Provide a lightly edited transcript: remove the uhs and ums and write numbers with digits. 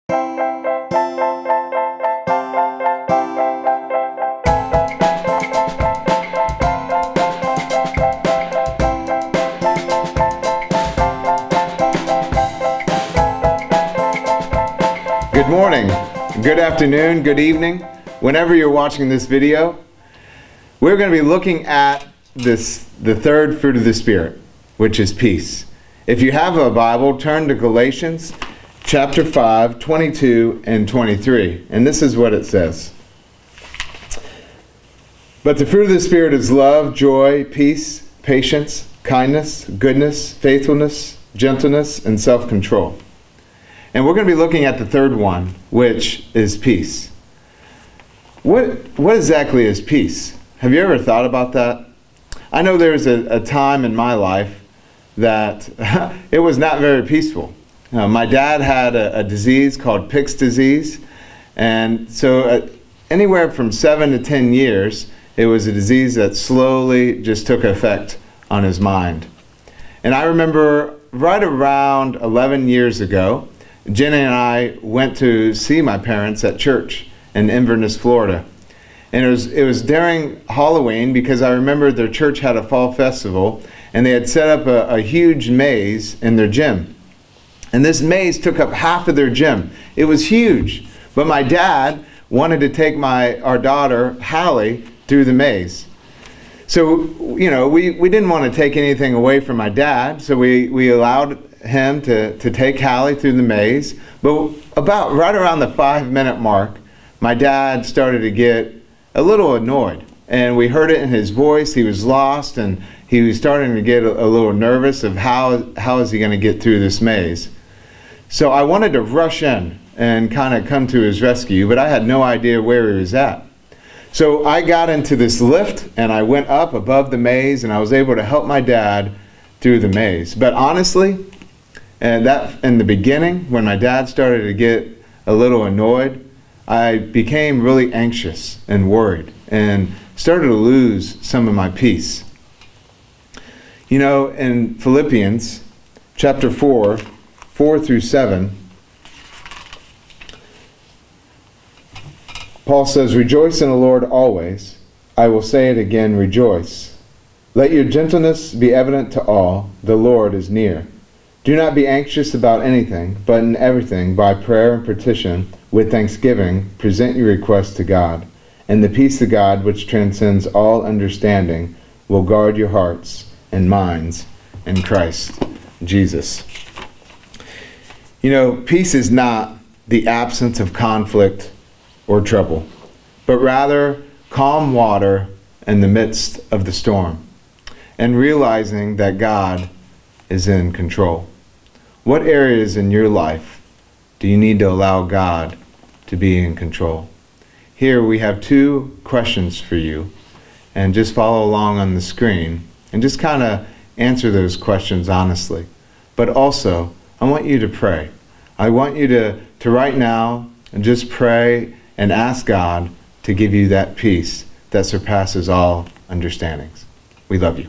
Good morning, good afternoon, good evening, whenever you're watching this video. We're going to be looking at the third fruit of the Spirit, which is peace. If you have a Bible, turn to Galatians chapter 5, 22 and 23, and this is what it says. But the fruit of the Spirit is love, joy, peace, patience, kindness, goodness, faithfulness, gentleness, and self-control. And we're going to be looking at the third one, which is peace. What exactly is peace? Have you ever thought about that? I know there was a time in my life that it was not very peaceful. My dad had a disease called Pick's disease, and so anywhere from 7 to 10 years, it was a disease that slowly just took effect on his mind. And I remember right around 11 years ago, Jenny and I went to see my parents at church in Inverness, Florida. And it was during Halloween, because I remember their church had a fall festival, and they had set up a huge maze in their gym. And this maze took up half of their gym. It was huge. But my dad wanted to take our daughter, Hallie, through the maze. So, you know, we didn't want to take anything away from my dad, so we allowed him to take Hallie through the maze. But about right around the 5-minute mark, my dad started to get a little annoyed, and we heard it in his voice. He was lost, and he was starting to get a little nervous of how is he going to get through this maze. So I wanted to rush in and kind of come to his rescue, but I had no idea where he was at. So I got into this lift, and I went up above the maze, and I was able to help my dad through the maze. But honestly, in the beginning, when my dad started to get a little annoyed, I became really anxious and worried and started to lose some of my peace. You know, in Philippians chapter 4, 4 through 7, Paul says, "Rejoice in the Lord always. I will say it again, rejoice. Let your gentleness be evident to all. The Lord is near. Do not be anxious about anything, but in everything, by prayer and petition, with thanksgiving, present your requests to God. And the peace of God, which transcends all understanding, will guard your hearts and minds in Christ Jesus." You know, peace is not the absence of conflict or trouble, but rather calm water in the midst of the storm, and realizing that God is in control. What areas in your life do you need to allow God to be in control? Here we have 2 questions for you, and just follow along on the screen and just kind of answer those questions honestly. But also, I want you to pray. I want you to right now just pray and ask God to give you that peace that surpasses all understandings. We love you.